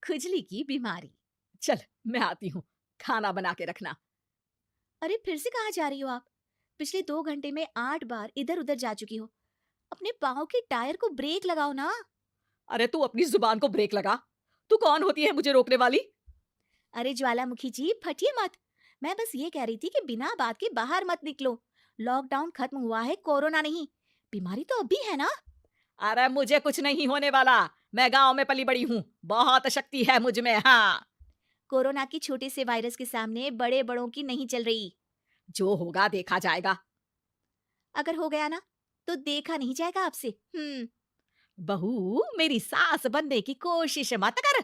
खुजली की बीमारी। चल, मैं आती हूँ, खाना बना के रखना। अरे फिर से कहाँ जा रही हो आप? पिछले 2 घंटे में 8 बार इधर उधर जा चुकी हो। अपने पाँव के टायर को ब्रेक लगाओ ना। अरे तू अपनी जुबान को ब्रेक लगा। तू कौन होती है मुझे रोकने वाली? अरे ज्वालामुखी जी, फटिए मत। मैं बस ये कह रही थी कि बिना बात के बाहर मत निकलो। लॉकडाउन खत्म हुआ है, कोरोना नहीं। बीमारी तो अब भी है ना। अरे मुझे कुछ नहीं होने वाला। मैं गांव में पली बड़ी हूँ, बहुत शक्ति है मुझ में। हाँ, कोरोना की छोटे से वायरस के सामने बड़े बड़ों की नहीं चल रही। जो होगा देखा जाएगा। अगर हो गया ना, तो देखा नहीं जाएगा आपसे। बहू, मेरी सास बनने की कोशिश मत कर।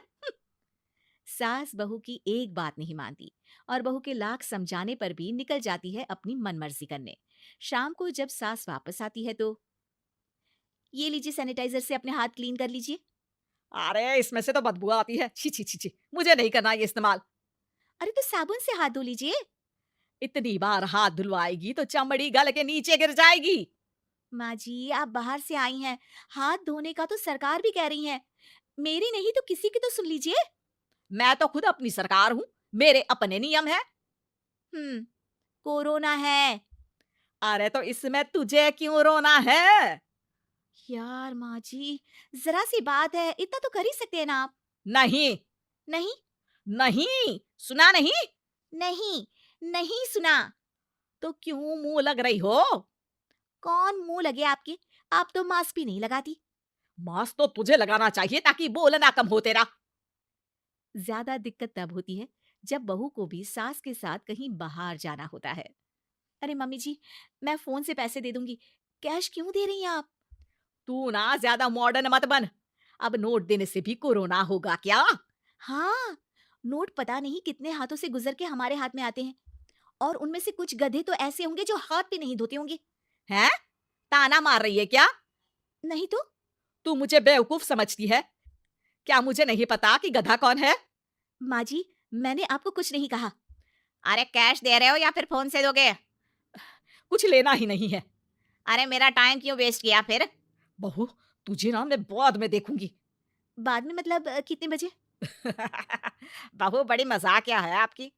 सास बहू की एक बात नहीं मानती और बहू के लाख समझाने पर भी निकल जाती है अपनी मनमर्जी करने। शाम को जब सास वापस आती है तो ये लीजिए, सैनिटाइजर से अपने हाथ क्लीन कर लीजिए। अरे इसमें से तो बदबू आती है। छी छी छी छी, मुझे नहीं करना ये इस्तेमाल। अरे तो साबुन से हाथ धो लीजिए। इतनी बार हाथ धुलवाएगी तो चमड़ी गल के नीचे गिर जाएगी। माँ जी, आप बाहर से आई हैं, हाथ धोने का तो सरकार भी कह रही है। मेरी नहीं तो किसी की तो सुन लीजिए। मैं तो खुद अपनी सरकार हूँ, मेरे अपने नियम है। हम्म कोरोना है। अरे तो इसमें तुझे क्यों रोना है? यार माँ जी, जरा सी बात है, इतना तो कर ही सकते हैं ना आप। नहीं, नहीं, नहीं, सुना नहीं? नहीं, नहीं सुना। तो क्यों मुंह लग रही हो? कौन मुंह लगे आपके? आप तो मास्क भी नहीं लगाती। मास्क तो तुझे लगाना चाहिए ताकि बोलना कम हो तेरा। ज्यादा दिक्कत तब होती है जब बहू को भी सास के साथ कहीं बाहर जाना होता है। अरे मम्मी जी, मैं फोन से पैसे दे दूंगी। कैश क्यों दे रही हैं आप? तू ना ज्यादा मॉडर्न मत बन। अब नोट देने से भी कोरोना होगा क्या? हाँ, नोट पता नहीं कितने हाथों से गुजर के हमारे हाथ में आते हैं। और उनमें से कुछ गधे तो ऐसे होंगे जो हाथ भी नहीं धोते होंगे। हैं? ताना मार रही है क्या? नहीं तो। तू मुझे बेवकूफ समझती है? क्या मुझे नहीं पता कि गधा कौन है? माँ जी, मैंने आपको कुछ नहीं कहा। अरे कैश दे रहे हो या फिर फोन से दोगे? कुछ लेना ही नहीं है। अरे मेरा टाइम क्यों वेस्ट किया फिर? बहू, तुझे ना मैं बाद में देखूंगी। बाद में मतलब कितने बजे? बहू, बड़ी मजाकिया है आपकी।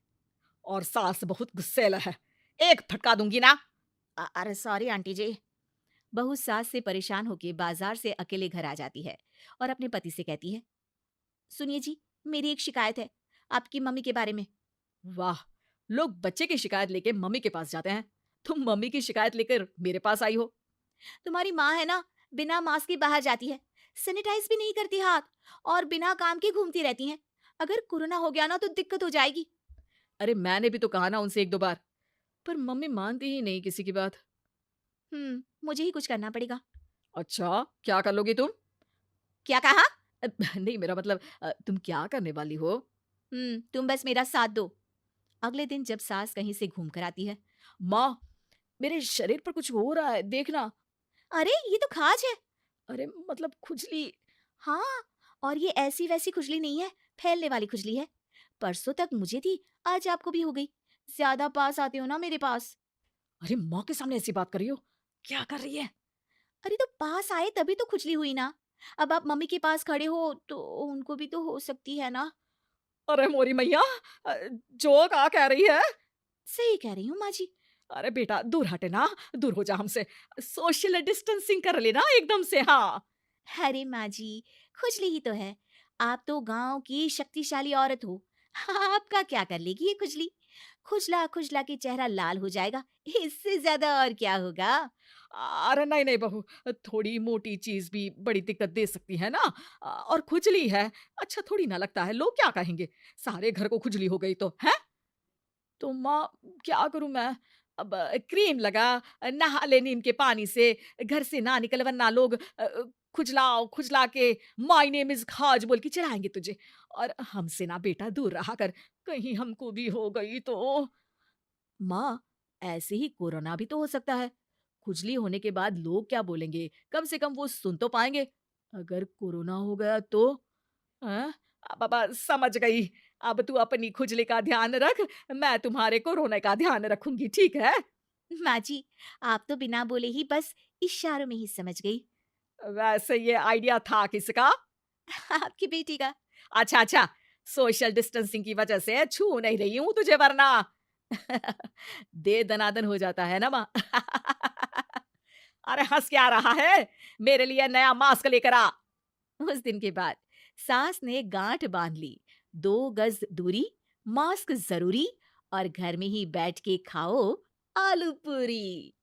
और सास बहुत गुस्सेल है, एक फटका दूंगी ना। अरे सॉरी आंटी जी। बहू सास से परेशान होके बाजार से अकेले घर आ जाती है और अपने पति से कहती है, सुनिए जी, मेरी एक शिकायत है आपकी मम्मी के बारे में। वाह, लोग बच्चे की शिकायत लेके मम्मी के पास जाते हैं, तुम मम्मी की शिकायत लेकर मेरे पास आई हो। तुम्हारी माँ है ना, बिना मास्क के बाहर जाती है, सैनिटाइज भी नहीं करती हाथ, और बिना काम के घूमती रहती हैं। अगर कोरोना हो गया ना तो दिक्कत हो जाएगी। अरे मैंने भी तो कहा ना उनसे एक दो बार, पर मम्मी मानती ही नहीं किसी की बात। मुझे ही कुछ करना पड़ेगा। अच्छा, क्या कर लोगी तुम? क्या कहा? नहीं, मेरा मतलब तुम क्या करने वाली हो? तुम बस मेरा साथ दो। अगले दिन जब सास कहीं से घूम कर आती है। माँ, मेरे शरीर पर कुछ हो रहा है, देखना। अरे ये तो खाज है। अरे मतलब खुजली। हाँ, और ये ऐसी वैसी खुजली नहीं है, फैलने वाली खुजली है। परसों तक मुझे थी, आज आपको भी हो गई। ज्यादा पास आते हो ना मेरे पास। अरे माँ के सामने ऐसी बात कर रही हो? क्या कर रही है? अरे तो पास आए तभी तो खुजली हुई ना। अब आप मम्मी के पास खड़े हो तो उनको भी तो हो सकती है ना। अरे मोरी मैया, अ, जो का कह रही है? सही कह रही हूँ माँ जी। अरे बेटा, दूर हटे ना, दूर हो जा हमसे। सोशल डिस्टेंसिंग कर लेना एकदम से। हाँ, अरे माँ जी, खुजली ही तो है। आप तो गांव की शक्तिशाली औरत हो। आपका क्या कर लेगी ये खुजली? खुजला खुजला के चेहरा लाल हो जाएगा, इससे ज्यादा और क्या होगा? अरे नहीं नहीं बहू, थोड़ी मोटी चीज भी बड़ी दिक्कत दे सकती है ना। और खुजली है, अच्छा थोड़ी ना लगता है, लोग क्या कहेंगे? सारे घर को खुजली हो गई तो है। तो माँ, क्या करूं मैं? अब क्रीम लगा, नहा ले नीम के पानी से, घर से ना निकल वरना लोग खुजलाओ खुजला के माय नेम इज खाज बोल के चिढ़ाएंगे तुझे। और हमसे ना बेटा दूर रहा कर, कहीं हमको भी हो गई तो। माँ, ऐसे ही कोरोना भी तो हो सकता है। खुजली होने के बाद लोग क्या बोलेंगे, कम से कम वो सुन तो पाएंगे। अगर कोरोना हो गया तो? हैं? बाबा समझ गई। अब तू अपनी खुजली का ध्यान रख, मैं तुम्हारे कोरोना का ध्यान रखूंगी, ठीक है? माँ जी, आप तो बिना बोले ही बस इशारों में ही समझ गई। वैसे ये आइडिया था किसका? आपकी बेटी का। अच्छा, अच्छा, सोशल डिस्टेंसिंग की वजह से छू नहीं रही हूँ तुझे वरना दे दनादन हो जाता है ना माँ। अरे हँस क्या रहा है? मेरे लिए नया मास्क लेकर आ। उस दिन के बाद सास ने गांठ बांध ली। 2 गज दूरी, मास्क जरूरी और घर में ही बैठ के खाओ आलू पूरी।